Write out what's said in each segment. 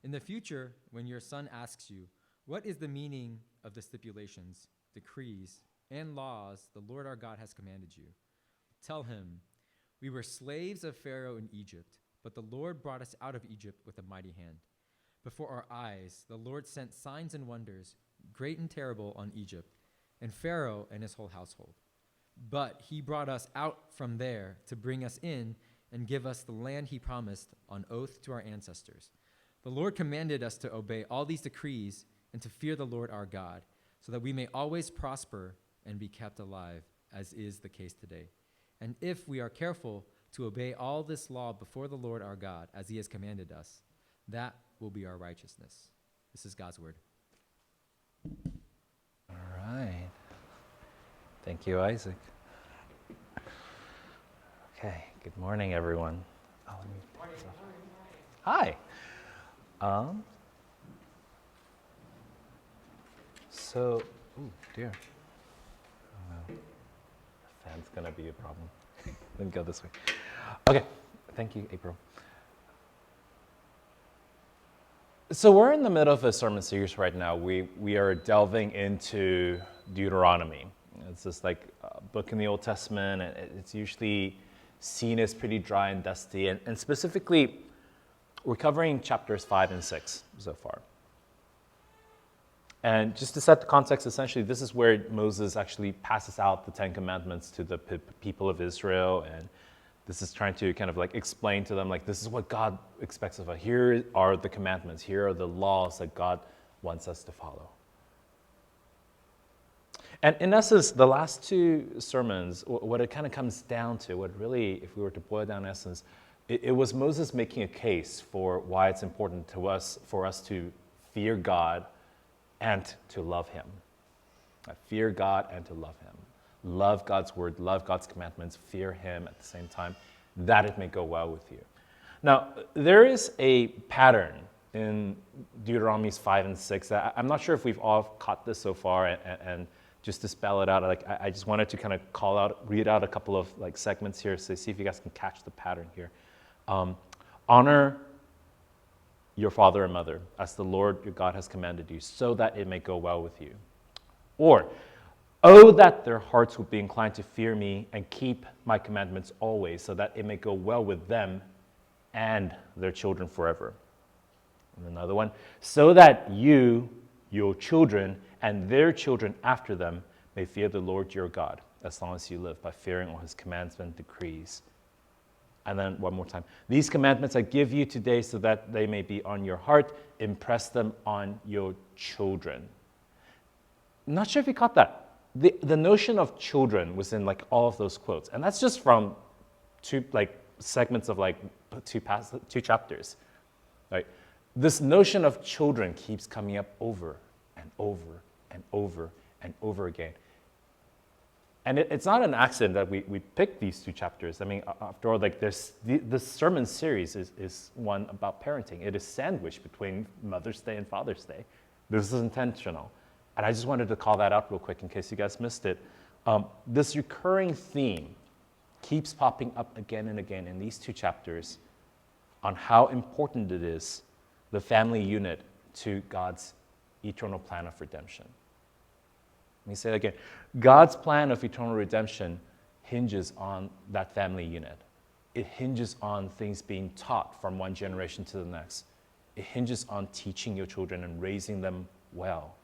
In the future, when your son asks you, what is the meaning of the stipulations, decrees, and laws the Lord our God has commanded you? Tell him, we were slaves of Pharaoh in Egypt, but the Lord brought us out of Egypt with a mighty hand. Before our eyes, the Lord sent signs and wonders, great and terrible, on Egypt, and Pharaoh and his whole household. But he brought us out from there to bring us in and give us the land he promised on oath to our ancestors. The Lord commanded us to obey all these decrees and to fear the Lord our God, so that we may always prosper and be kept alive, as is the case today. And if we are careful to obey all this law before the Lord our God, as he has commanded us, that will be our righteousness. This is God's word. All right. Thank you, Isaac. Okay, good morning, everyone. Oh, let me take this off. Hi. So, oh dear. The fan's gonna be a problem. Let me go this way. Okay, thank you, April. So we're in the middle of a sermon series right now. We are delving into Deuteronomy. It's this like book in the Old Testament, and it's usually seen as pretty dry and dusty. And specifically, we're covering chapters 5 and 6 so far. And just to set the context, essentially, this is where Moses actually passes out the Ten Commandments to the people of Israel, and this is trying to kind of like explain to them, like, this is what God expects of us. Here are the commandments. Here are the laws that God wants us to follow. And in essence, the last two sermons, what it kind of comes down to, what really, if we were to boil down essence, it was Moses making a case for why it's important to us, for us to fear God and to love him. Fear God and to love him. Love God's word, love God's commandments, fear him at the same time, that it may go well with you. Now, there is a pattern in Deuteronomy 5 and 6. I'm not sure if we've all caught this so far, and just to spell it out, like I just wanted to kind of read out a couple of like segments here, so see if you guys can catch the pattern here. Honor your father and mother, as the Lord your God has commanded you, so that it may go well with you. Or, oh, that their hearts would be inclined to fear me and keep my commandments always, so that it may go well with them and their children forever. And another one, so that you, your children, and their children after them may fear the Lord your God, as long as you live, by fearing all his commands and decrees. And then one more time. These commandments I give you today so that they may be on your heart. Impress them on your children. Not sure if you caught that. The notion of children was in like all of those quotes. And that's just from two like segments of like two chapters. Right? This notion of children keeps coming up over and over and over and over again. And it's not an accident that we picked these two chapters. I mean, after all, like this sermon series is one about parenting. It is sandwiched between Mother's Day and Father's Day. This is intentional. And I just wanted to call that out real quick in case you guys missed it. This recurring theme keeps popping up again and again in these two chapters on how important it is, the family unit, to God's eternal plan of redemption. Let me say it again. God's plan of eternal redemption hinges on that family unit. It hinges on things being taught from one generation to the next. It hinges on teaching your children and raising them well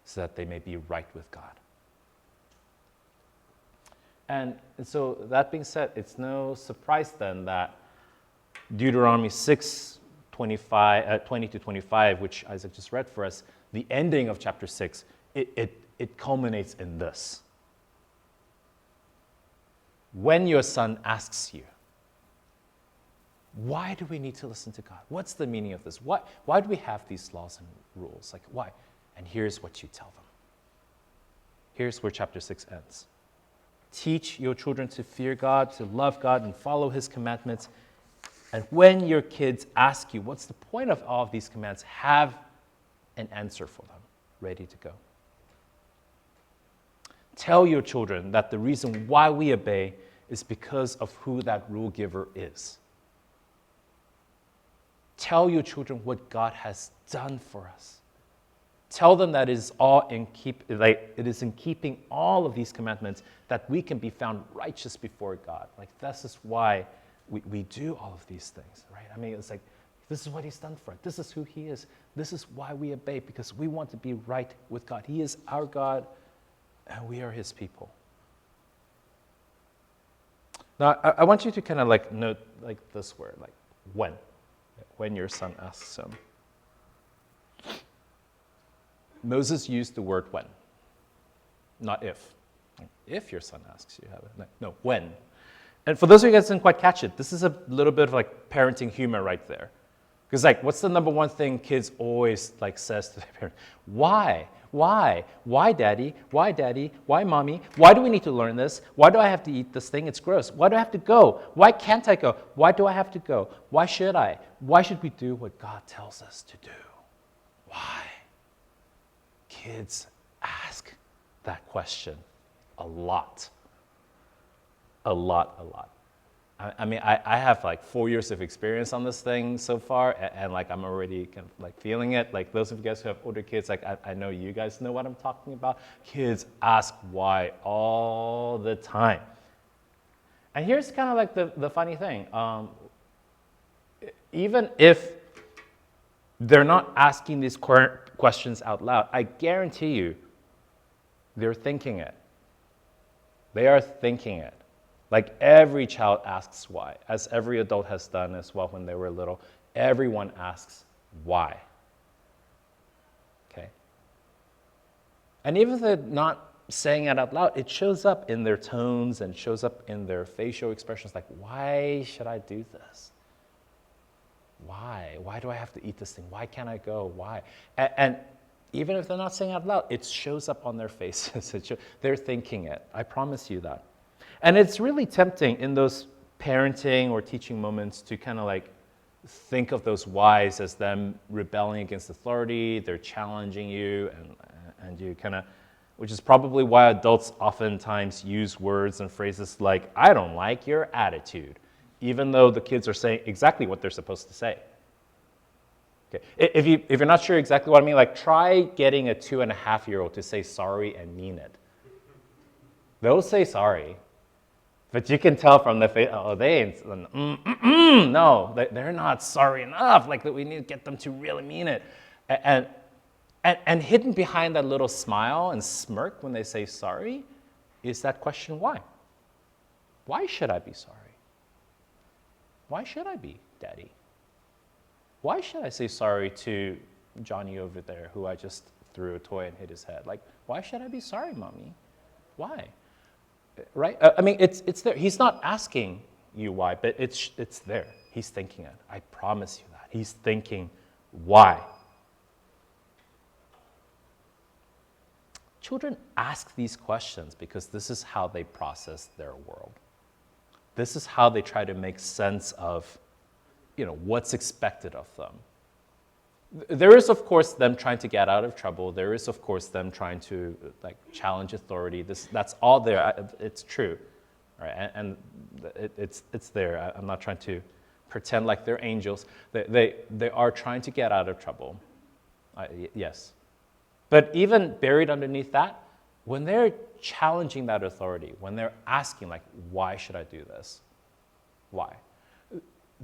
so that they may be right with God. And so that being said, it's no surprise then that Deuteronomy 6, 20 to 25, which Isaac just read for us, the ending of chapter 6, it culminates in this. When your son asks you, why do we need to listen to God? What's the meaning of this? Why do we have these laws and rules? Like, why? And here's what you tell them. Here's where chapter 6 ends. Teach your children to fear God, to love God, and follow his commandments. And when your kids ask you, what's the point of all of these commands? Have an answer for them, ready to go. Tell your children that the reason why we obey is because of who that rule giver is. Tell your children what God has done for us. Tell them that it is it is in keeping all of these commandments that we can be found righteous before God. Like, this is why we do all of these things, right? I mean, it's like, this is what he's done for us. This is who he is. This is why we obey, because we want to be right with God. He is our God, and we are his people. Now, I want you to kind of like note like this word, like when your son asks him. Moses used the word when, not if. If your son asks you, have it. No, when. And for those of you guys who didn't quite catch it, this is a little bit of like parenting humor right there. Because like, what's the number one thing kids always like says to their parent? Why? Why? Why, daddy? Why, daddy? Why, mommy? Why do we need to learn this? Why do I have to eat this thing? It's gross. Why do I have to go? Why can't I go? Why do I have to go? Why should I? Why should we do what God tells us to do? Why? Kids ask that question a lot. A lot. I mean, I have like 4 years of experience on this thing so far, and like I'm already kind of like feeling it. Like those of you guys who have older kids, like I know you guys know what I'm talking about. Kids ask why all the time. And here's kind of like the funny thing. Even if they're not asking these questions out loud, I guarantee you they're thinking it. They are thinking it. Like every child asks why, as every adult has done as well when they were little. Everyone asks why. Okay? And even if they're not saying it out loud, it shows up in their tones and shows up in their facial expressions like, why should I do this? Why? Why do I have to eat this thing? Why can't I go? Why? And even if they're not saying it out loud, it shows up on their faces. They're thinking it. I promise you that. And it's really tempting in those parenting or teaching moments to kind of like think of those whys as them rebelling against authority, they're challenging you, and you kind of, which is probably why adults oftentimes use words and phrases like, I don't like your attitude, even though the kids are saying exactly what they're supposed to say. Okay. If you're not sure exactly what I mean, like try getting a 2.5-year-old to say sorry and mean it. They'll say sorry. But you can tell from the face, oh, they ain't, no, they're not sorry enough. Like we need to get them to really mean it. And hidden behind that little smile and smirk when they say sorry is that question, why? Why should I be sorry? Why should I be, Daddy? Why should I say sorry to Johnny over there who I just threw a toy and hit his head? Like, why should I be sorry, Mommy? Why? Right? I mean, it's there. He's not asking you why, but it's there. He's thinking it. I promise you that. He's thinking why. Children ask these questions because this is how they process their world. This is how they try to make sense of, what's expected of them. There is, of course, them trying to get out of trouble. There is, of course, them trying to challenge authority. That's all there. It's true, right? And it's there. I'm not trying to pretend like they're angels. They are trying to get out of trouble. Yes, but even buried underneath that, when they're challenging that authority, when they're asking why should I do this? Why?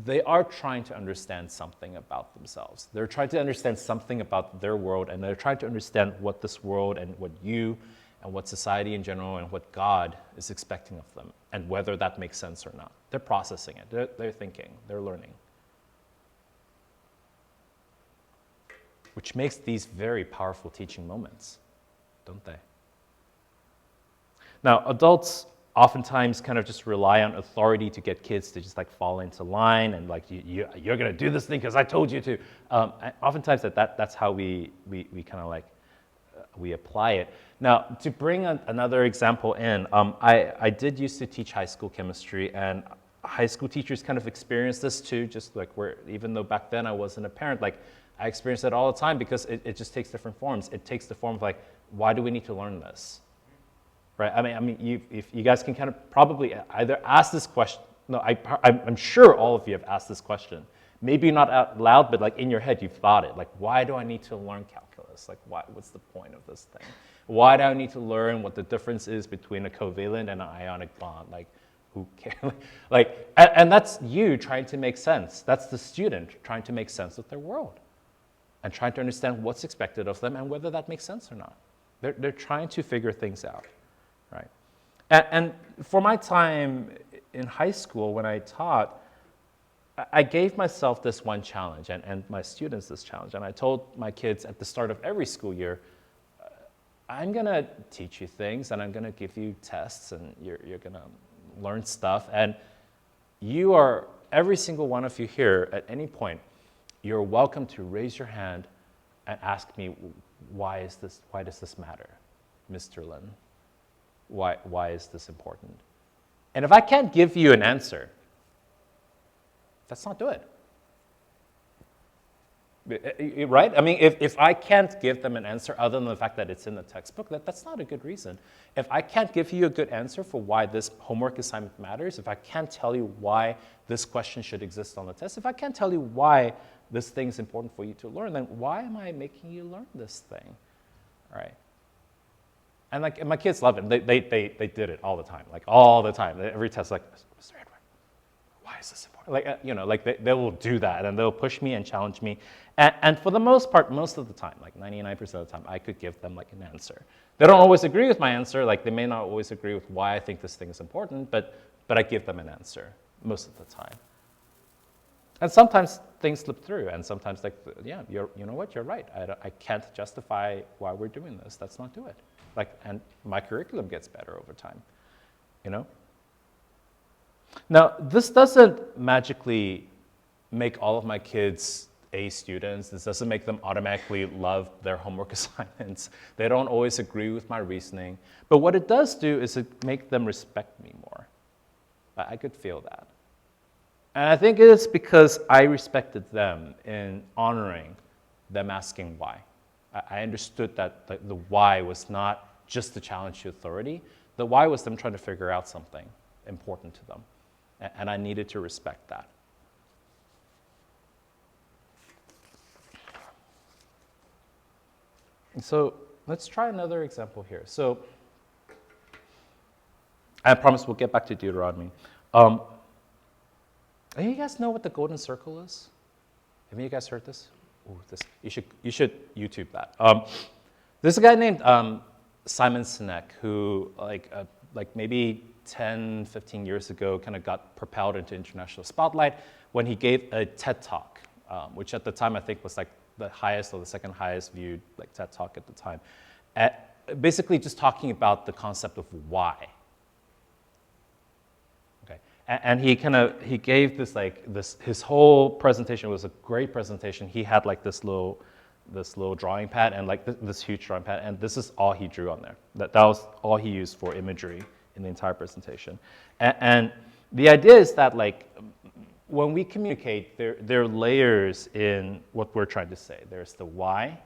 They are trying to understand something about themselves. They're trying to understand something about their world, and they're trying to understand what this world and what you and what society in general and what God is expecting of them, and whether that makes sense or not. They're processing it. They're thinking. They're learning. Which makes these very powerful teaching moments, don't they? Now, adults oftentimes kind of just rely on authority to get kids to just fall into line and you're going to do this thing because I told you to. Oftentimes that's how we kind of we apply it. Now, to bring another example in, I did used to teach high school chemistry, and high school teachers kind of experience this too, just where even though back then I wasn't a parent, I experience it all the time because it just takes different forms. It takes the form of why do we need to learn this? Right? I mean, if you guys can kind of probably either ask this question. No, I'm sure all of you have asked this question. maybe not out loud, but like in your head, you've thought it. Like, why do I need to learn calculus? Like, what's the point of this thing? Why do I need to learn what the difference is between a covalent and an ionic bond? Like, who cares? And that's you trying to make sense. That's the student trying to make sense of their world and trying to understand what's expected of them and whether that makes sense or not. They're trying to figure things out, right? And for my time in high school when I taught, I gave myself this one challenge and my students this challenge. And I told my kids at the start of every school year, I'm going to teach you things and I'm going to give you tests and you're going to learn stuff. And you are, every single one of you here at any point, you're welcome to raise your hand and ask me, why does this matter, Mr. Lin? Why is this important? And if I can't give you an answer, let's not do it. Right? I mean, if I can't give them an answer other than the fact that it's in the textbook, that's not a good reason. If I can't give you a good answer for why this homework assignment matters, if I can't tell you why this question should exist on the test, if I can't tell you why this thing is important for you to learn, then why am I making you learn this thing? All right? And like my kids love it. They did it all the time, like all the time. Every test, like, Mr. Edward, why is this important? Like, they will do that, and they'll push me and challenge me. And for the most part, most of the time, like 99% of the time, I could give them like an answer. They don't always agree with my answer. Like, they may not always agree with why I think this thing is important, but I give them an answer most of the time. And sometimes things slip through, and sometimes like, yeah, you know what, you're right. I can't justify why we're doing this. Let's not do it. Like, and my curriculum gets better over time, you know? Now, this doesn't magically make all of my kids A students. This doesn't make them automatically love their homework assignments. They don't always agree with my reasoning. But what it does do is it make them respect me more. I could feel that. And I think it is because I respected them in honoring them asking why. I understood that the why was not just to challenge the authority. The why was them trying to figure out something important to them. And I needed to respect that. So let's try another example here. So I promise we'll get back to Deuteronomy. Any of you guys know what the golden circle is? Have you guys heard this? Ooh, you should YouTube that. There's a guy named Simon Sinek who, like maybe 10, 15 years ago, kind of got propelled into international spotlight when he gave a TED Talk, which at the time I think was like the highest or the second highest viewed like TED Talk at the time. Basically just talking about the concept of why. Okay, and he gave this his whole presentation was a great presentation. He had like this little drawing pad and like this huge drawing pad, and this is all he drew on there. That was all he used for imagery in the entire presentation. And the idea is that like when we communicate, there are layers in what we're trying to say. There's the why,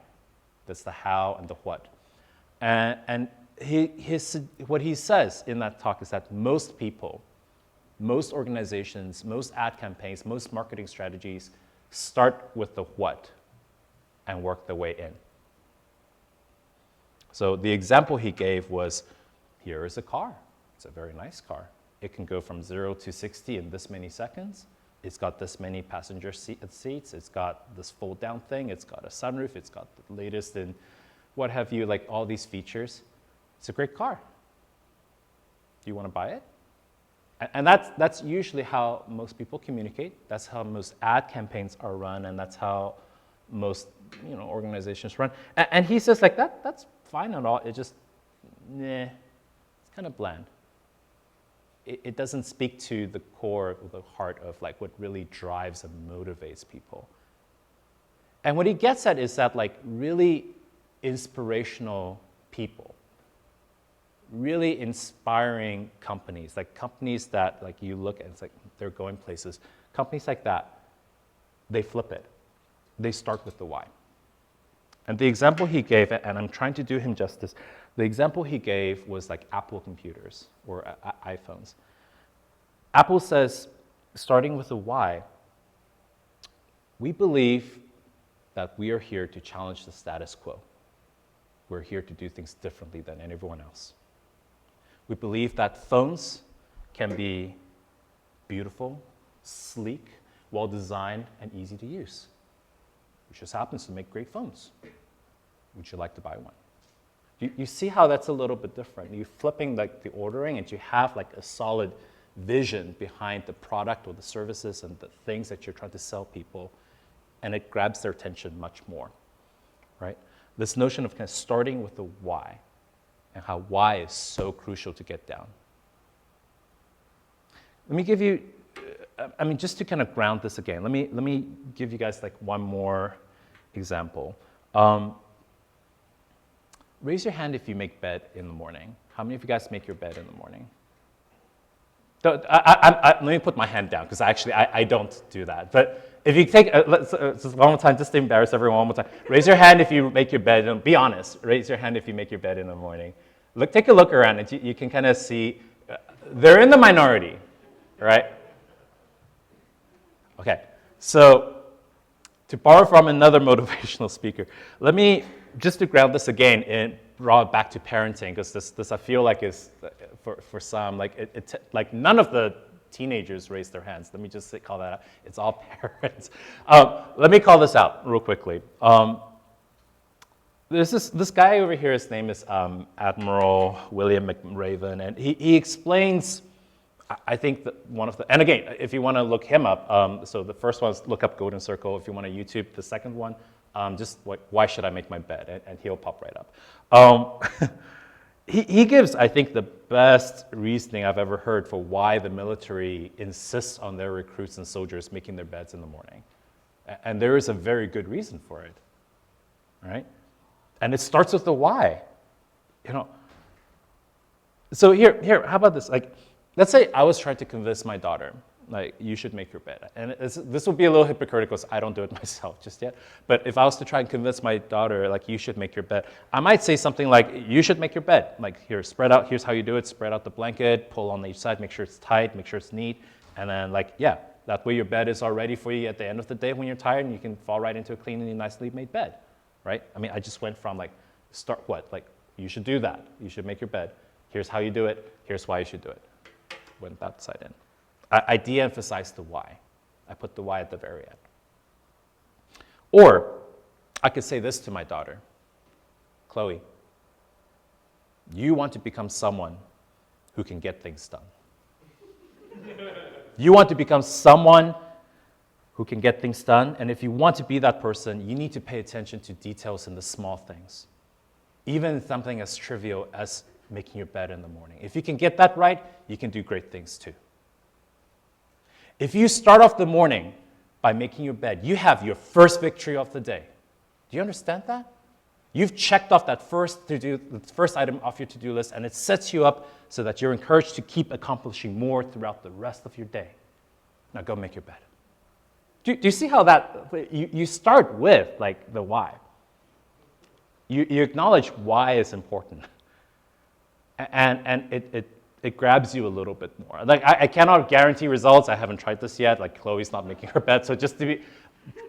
there's the how, and the what. And what he says in that talk is that most people, most organizations, most ad campaigns, most marketing strategies start with the what and work their way in. So the example he gave was, here is a car. It's a very nice car. It can go from 0 to 60 in this many seconds. It's got this many passenger seats. It's got this fold down thing. It's got a sunroof. It's got the latest in what have you, like all these features. It's a great car. Do you want to buy it? And that's usually how most people communicate. That's how most ad campaigns are run, and that's how most organizations run. And he says like that's fine and all. It just, it's kind of bland. It doesn't speak to the core, the heart of like what really drives and motivates people. And what he gets at is that like really inspirational people, really inspiring companies, like companies that like you look at, it's like they're going places. Companies like that, they flip it. They start with the why. And the example he gave, and I'm trying to do him justice, the example he gave was like Apple computers or iPhones. Apple says, starting with the why, We believe that we are here to challenge the status quo. We're here to do things differently than everyone else. We believe that phones can be beautiful, sleek, well-designed, and easy to use. It just happens to make great phones. Would you like to buy one? You see how that's a little bit different. You're flipping like the ordering, and you have like a solid vision behind the product or the services and the things that you're trying to sell people, and it grabs their attention much more, right? This notion of kind of starting with the why, and how why is so crucial to get down. Let me give you, just to kind of ground this again, let me give you guys like one more example. Raise your hand if you make bed in the morning. How many of you guys make your bed in the morning? Let me put my hand down, because I don't do that. But if you take, just one more time, just to embarrass everyone one more time. Raise your hand if you make your bed, and be honest. Raise your hand if you make your bed in the morning. Take a look around, and you can kind of see, they're in the minority, right? Okay, so to borrow from another motivational speaker, let me, just to ground this again and draw it back to parenting, because this I feel like is, for some, like none of the teenagers raise their hands. Let me just call that out. It's all parents. Let me call this out real quickly. There's this guy over here, his name is Admiral William McRaven, and he explains, I think, that one of the, and again, if you want to look him up, so the first one is look up Golden Circle. If you want to YouTube the second one, just like, why should I make my bed? And he'll pop right up. He gives, I think, the best reasoning I've ever heard for why the military insists on their recruits and soldiers making their beds in the morning. And there is a very good reason for it, right? And it starts with the why, So here, how about this? Like, let's say I was trying to convince my daughter, like, you should make your bed. And this will be a little hypocritical, because I don't do it myself just yet. But if I was to try and convince my daughter, like, you should make your bed, I might say something like, you should make your bed. Like, here, spread out, here's how you do it. Spread out the blanket, pull on each side, make sure it's tight, make sure it's neat. And then, like, yeah, that way your bed is all ready for you at the end of the day when you're tired, and you can fall right into a clean and nicely made bed, right? I just went from, like, you should do that. You should make your bed. Here's how you do it. Here's why you should do it. Went that side in. I de-emphasize the why. I put the why at the very end. Or I could say this to my daughter, Chloe, you want to become someone who can get things done. You want to become someone who can get things done, and if you want to be that person, you need to pay attention to details in the small things. Even something as trivial as making your bed in the morning. If you can get that right, you can do great things too. If you start off the morning by making your bed, you have your first victory of the day. Do you understand that? You've checked off that first item off your to-do list, and it sets you up so that you're encouraged to keep accomplishing more throughout the rest of your day. Now go make your bed. Do you see how that, you start with, like, the why. You acknowledge why is important. And it grabs you a little bit more. Like, I cannot guarantee results. I haven't tried this yet. Like, Chloe's not making her bed, so just to be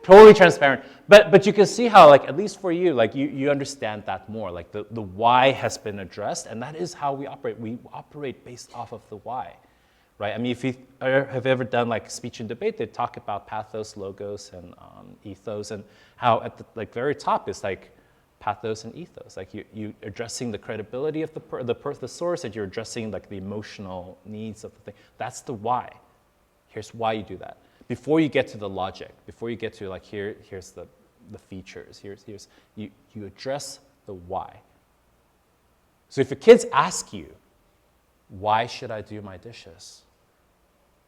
totally transparent. But you can see how, like, at least for you, like, you understand that more. Like, the why has been addressed, and that is how we operate. We operate based off of the why, right? If you have ever done, like, speech and debate, they talk about pathos, logos, and ethos, and how at the very top is, like, pathos and ethos, like you addressing the credibility of the source, and you're addressing, like, the emotional needs of the thing. That's the why. Here's why you do that. Before you get to the logic, before you get to, like, here's the features, you address the why. So if your kids ask you, why should I do my dishes?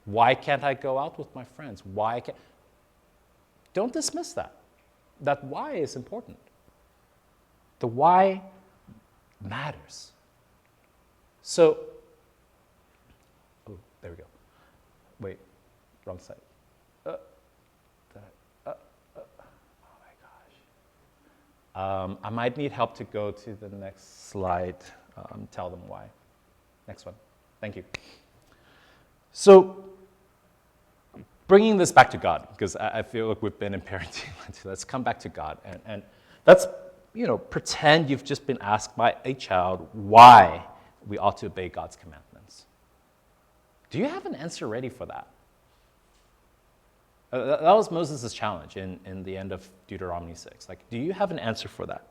Why can't I go out with my friends? Don't dismiss that. That why is important. The why matters. So, oh, there we go. Wait, wrong side. Oh my gosh. I might need help to go to the next slide. Tell them why. Next one. Thank you. So, bringing this back to God, because I feel like we've been in parenting. Let's come back to God. And let's, pretend you've just been asked by a child why we ought to obey God's commandments. Do you have an answer ready for that? That was Moses' challenge in the end of Deuteronomy 6. Like, do you have an answer for that?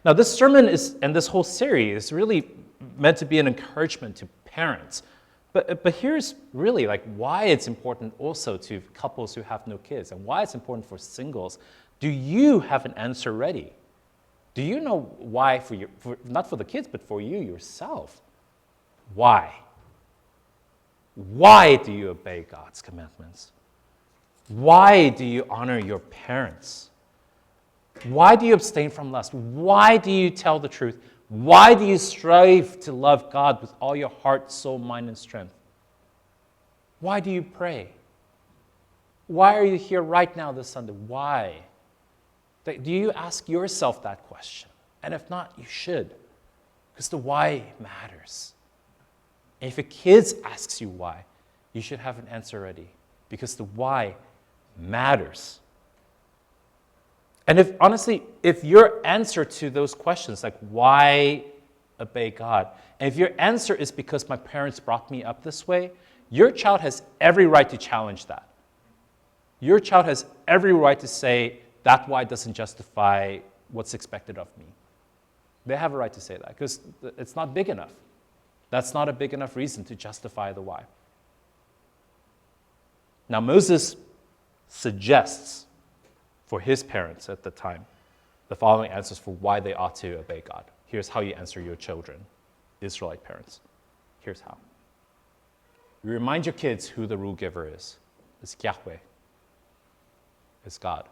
Now, this sermon and this whole series is really meant to be an encouragement to parents. But here's really like why it's important also to couples who have no kids and why it's important for singles. Do you have an answer ready? Do you know why not for the kids, but for you yourself? Why? Why do you obey God's commandments? Why do you honor your parents? Why do you abstain from lust? Why do you tell the truth? Why do you strive to love God with all your heart, soul, mind, and strength? Why do you pray? Why are you here right now this Sunday? Why? Do you ask yourself that question? And if not, you should, because the why matters. And if a kid asks you why, you should have an answer ready, because the why matters. And if your answer to those questions, like why obey God, and if your answer is because my parents brought me up this way, your child has every right to challenge that. Your child has every right to say, that why doesn't justify what's expected of me. They have a right to say that, because it's not big enough. That's not a big enough reason to justify the why. Now, Moses suggests for his parents at the time the following answers for why they ought to obey God. Here's how you answer your children, Israelite parents. Here's how. You remind your kids who the rule giver is. It's Yahweh. It's God.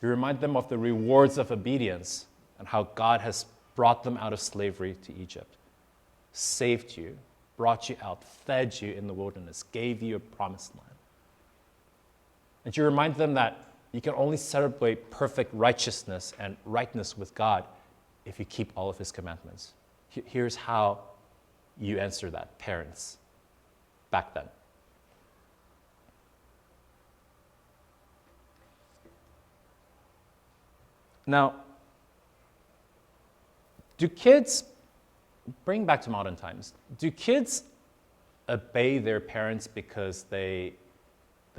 You remind them of the rewards of obedience and how God has brought them out of slavery to Egypt, saved you, brought you out, fed you in the wilderness, gave you a promised land. And you remind them that you can only celebrate perfect righteousness and rightness with God if you keep all of his commandments. Here's how you answer that, parents, back then. Now, do kids, bring back to modern times, do kids obey their parents because the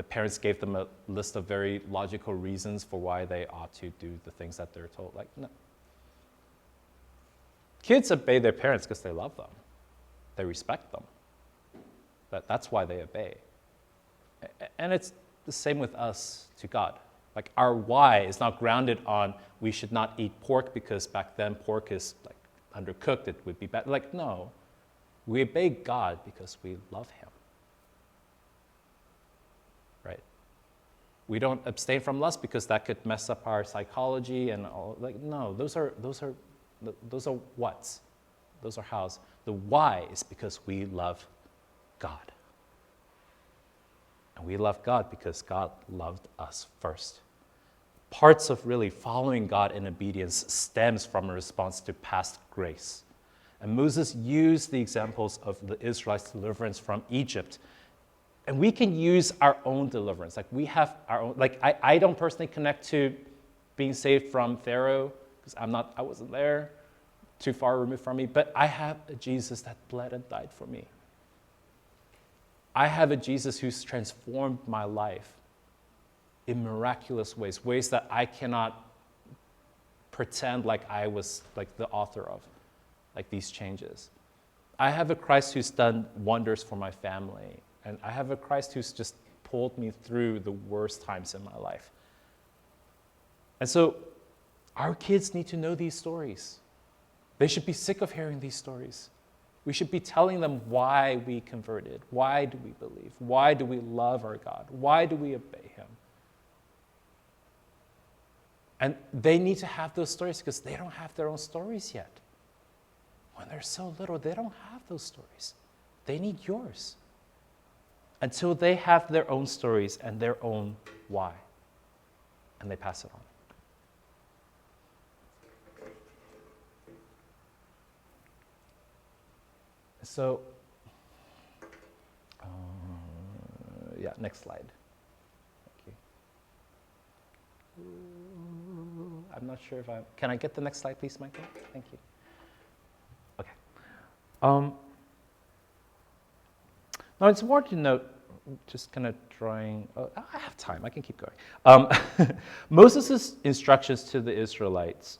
parents gave them a list of very logical reasons for why they ought to do the things that they're told? Like, no. Kids obey their parents because they love them. They respect them. That's why they obey. And it's the same with us to God. Like, our why is not grounded on we should not eat pork because back then pork is like undercooked, it would be bad. Like, no. We obey God because we love him. Right? We don't abstain from lust because that could mess up our psychology and all. Like, no, those are whats. Those are hows. The why is because we love God. And we love God because God loved us first. Parts of really following God in obedience stems from a response to past grace. And Moses used the examples of the Israelites' deliverance from Egypt. And we can use our own deliverance. Like, we have our own, like, I don't personally connect to being saved from Pharaoh, because I wasn't there, too far removed from me, but I have a Jesus that bled and died for me. I have a Jesus who's transformed my life in miraculous ways that I cannot pretend like I was like the author of, like these changes. I have a Christ who's done wonders for my family, and I have a Christ who's just pulled me through the worst times in my life. And so our kids need to know these stories. They should be sick of hearing these stories. We should be telling them why we converted. Why do we believe? Why do we love our God? Why do we obey him? And they need to have those stories because they don't have their own stories yet. When they're so little, they don't have those stories. They need yours. Until they have their own stories and their own why. And they pass it on. So, Yeah, next slide. Thank you. I'm not sure if can I get the next slide, please, Michael? Thank you. Okay. Now, it's important to note, just kind of drawing, I have time, I can keep going. Moses' instructions to the Israelites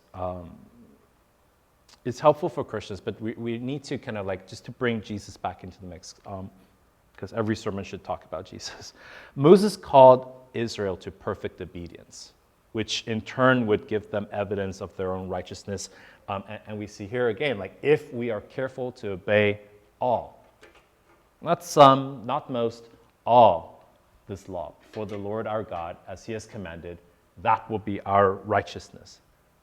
is helpful for Christians, but we need to kind of like, just to bring Jesus back into the mix, because every sermon should talk about Jesus. Moses called Israel to perfect obedience, which in turn would give them evidence of their own righteousness. And we see here again, like if we are careful to obey all, not some, not most, all this law for the Lord our God as he has commanded, that will be our righteousness.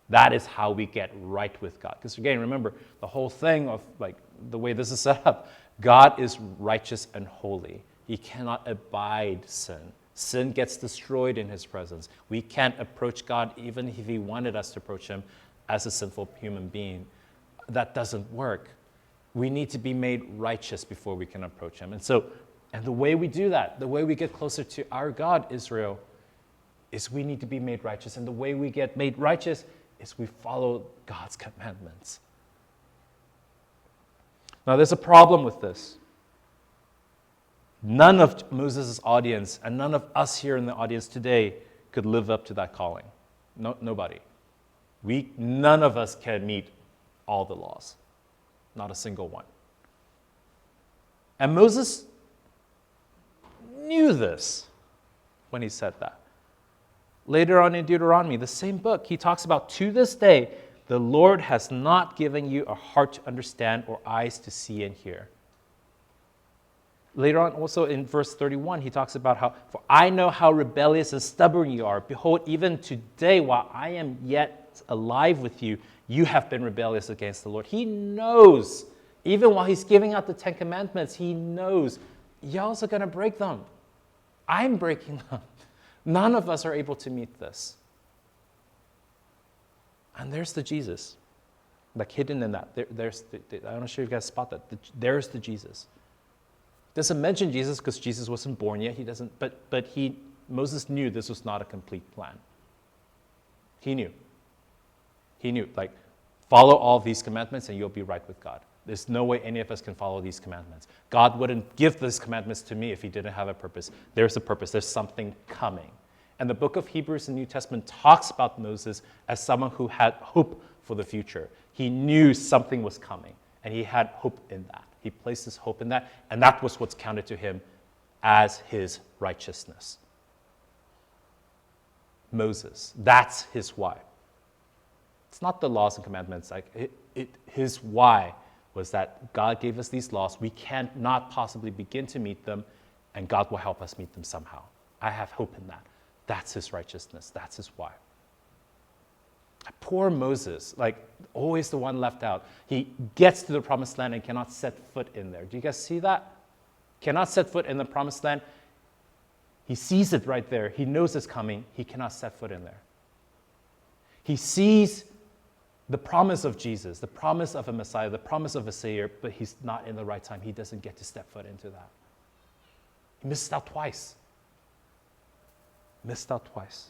That is how we get right with God. Because again, remember, the whole thing of like the way this is set up, God is righteous and holy. He cannot abide sin. Sin gets destroyed in his presence. We can't approach God even if he wanted us to approach him as a sinful human being. That doesn't work. We need to be made righteous before we can approach him. And the way we do that, the way we get closer to our God, Israel, is we need to be made righteous. And the way we get made righteous is we follow God's commandments. Now, there's a problem with this. None of Moses' audience and none of us here in the audience today could live up to that calling. No, nobody. None of us can meet all the laws. Not a single one. And Moses knew this when he said that. Later on in Deuteronomy, the same book, he talks about, to this day, the Lord has not given you a heart to understand or eyes to see and hear. Later on, also in verse 31, he talks about how, for I know how rebellious and stubborn you are. Behold, even today, while I am yet alive with you, you have been rebellious against the Lord. He knows, even while he's giving out the 10 Commandments, he knows, y'all are going to break them. I'm breaking them. None of us are able to meet this. And there's the Jesus, like hidden in that. I'm not sure if you guys spot that. There's the Jesus. Doesn't mention Jesus because Jesus wasn't born yet. He doesn't. But Moses knew this was not a complete plan. He knew. He knew. Like, follow all these commandments and you'll be right with God. There's no way any of us can follow these commandments. God wouldn't give these commandments to me if he didn't have a purpose. There's a purpose. There's something coming. And the book of Hebrews in the New Testament talks about Moses as someone who had hope for the future. He knew something was coming, and he had hope in that. He placed his hope in that, and that was what's counted to him as his righteousness. Moses, that's his why. It's not the laws and commandments. Like his why was that God gave us these laws. We cannot possibly begin to meet them, and God will help us meet them somehow. I have hope in that. That's his righteousness. That's his why. Poor Moses, like always the one left out. He gets to the promised land and cannot set foot in there. Do you guys see that? Cannot set foot in the promised land. He sees it right there. He knows it's coming. He cannot set foot in there. He sees the promise of Jesus, the promise of a Messiah, the promise of a Savior, but he's not in the right time. He doesn't get to step foot into that. He missed out twice. Missed out twice.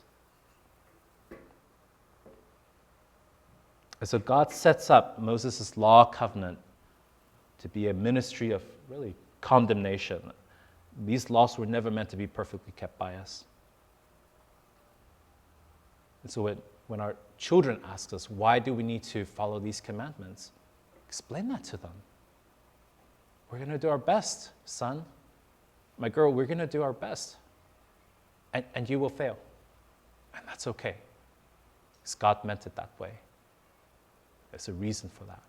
And so God sets up Moses' law covenant to be a ministry of really condemnation. These laws were never meant to be perfectly kept by us. And so when our children ask us, why do we need to follow these commandments? Explain that to them. We're going to do our best, son. My girl, we're going to do our best. And you will fail. And that's okay. Because God meant it that way. There's a reason for that.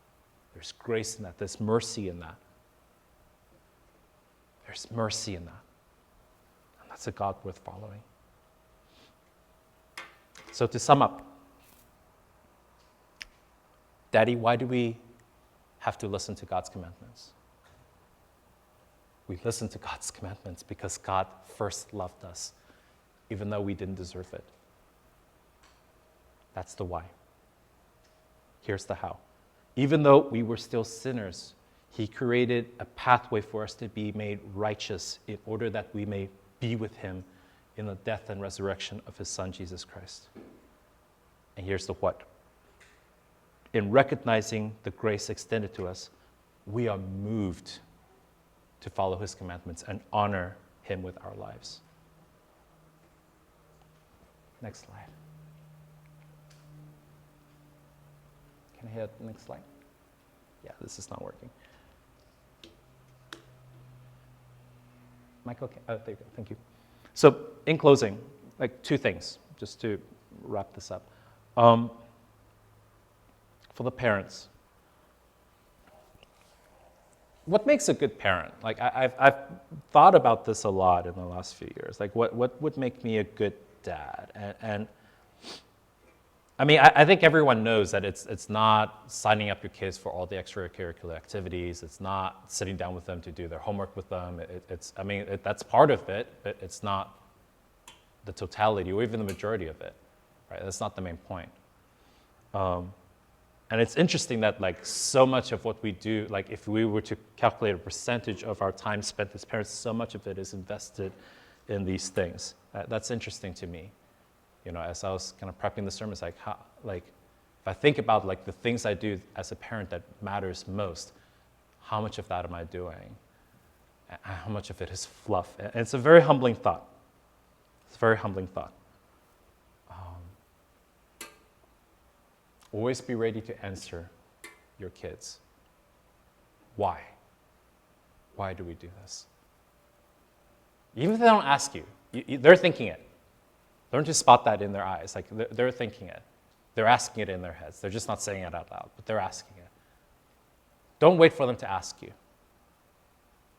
There's grace in that. There's mercy in that. There's mercy in that. And that's a God worth following. So to sum up, Daddy, why do we have to listen to God's commandments? We listen to God's commandments because God first loved us, even though we didn't deserve it. That's the why. Here's the how. Even though we were still sinners, he created a pathway for us to be made righteous in order that we may be with him in the death and resurrection of his Son, Jesus Christ. And here's the what. In recognizing the grace extended to us, we are moved to follow his commandments and honor him with our lives. Next slide. Can I hit the next slide? Yeah, this is not working. Michael, there you go. Thank you. So, in closing, like 2 things, just to wrap this up. For the parents, what makes a good parent? Like I've thought about this a lot in the last few years. Like what would make me a good dad? And I mean, I think everyone knows that it's not signing up your kids for all the extracurricular activities. It's not sitting down with them to do their homework with them. That's part of it, but it's not the totality or even the majority of it, right? That's not the main point. And it's interesting that like so much of what we do, like if we were to calculate a percentage of our time spent as parents, so much of it is invested in these things. That's interesting to me. You know, as I was kind of prepping the sermon, it's like, if I think about like the things I do as a parent that matters most, how much of that am I doing? And how much of it is fluff? And it's a very humbling thought. It's a very humbling thought. Always be ready to answer your kids. Why? Why do we do this? Even if they don't ask you, they're thinking it. Learn to spot that in their eyes. Like they're thinking it. They're asking it in their heads. They're just not saying it out loud, but they're asking it. Don't wait for them to ask you.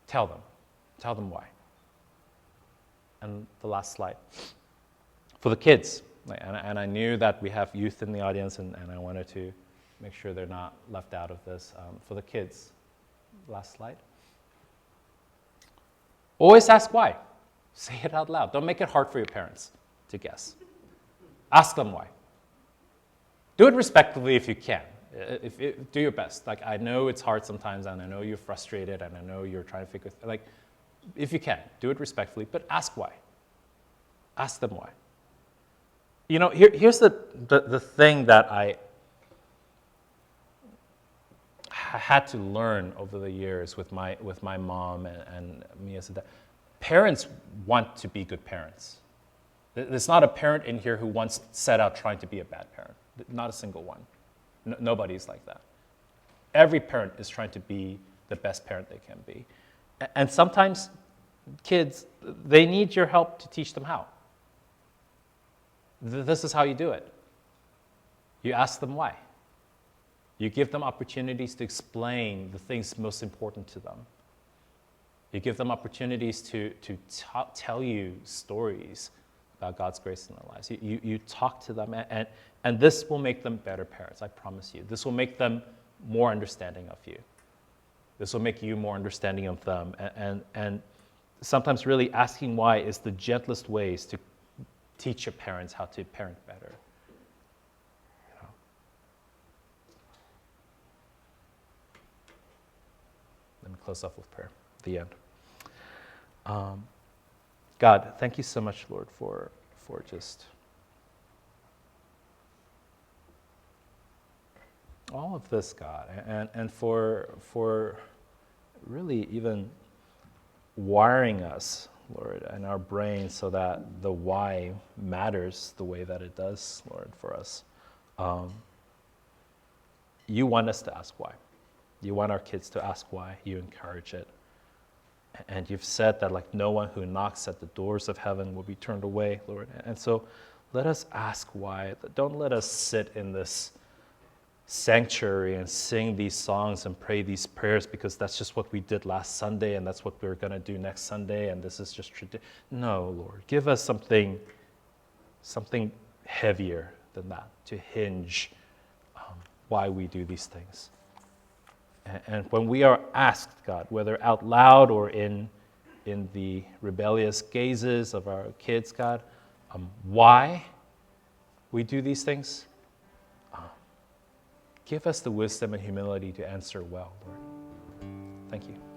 Tell them. Tell them why. And the last slide. For the kids, and I knew that we have youth in the audience, and I wanted to make sure they're not left out of this. For the kids, last slide. Always ask why. Say it out loud. Don't make it hard for your parents to guess. Ask them why. Do it respectfully if you can. Do your best. Like I know it's hard sometimes, and I know you're frustrated, and I know you're trying to figure. Like, if you can, do it respectfully, but ask why. Ask them why. You know, here's the thing that I had to learn over the years with my mom and me as a dad. Parents want to be good parents. There's not a parent in here who once set out trying to be a bad parent. Not a single one. Nobody's like that. Every parent is trying to be the best parent they can be. And sometimes kids, they need your help to teach them how. This is how you do it. You ask them why. You give them opportunities to explain the things most important to them. You give them opportunities to tell you stories about God's grace in their lives. You talk to them, and this will make them better parents, I promise you. This will make them more understanding of you. This will make you more understanding of them. And sometimes really asking why is the gentlest ways to teach your parents how to parent better. You know? Let me close off with prayer. The end. God, thank you so much, Lord, for just all of this, God, and for really even wiring us, Lord, in our brains so that the why matters the way that it does, Lord, for us. You want us to ask why. You want our kids to ask why. You encourage it. And you've said that like no one who knocks at the doors of heaven will be turned away, Lord. And so let us ask why. Don't let us sit in this sanctuary and sing these songs and pray these prayers because that's just what we did last Sunday and that's what we're going to do next Sunday and this is just tradition. No, Lord, give us something heavier than that to hinge why we do these things. And when we are asked, God, whether out loud or in the rebellious gazes of our kids, God, why we do these things, give us the wisdom and humility to answer well, Lord. Thank you.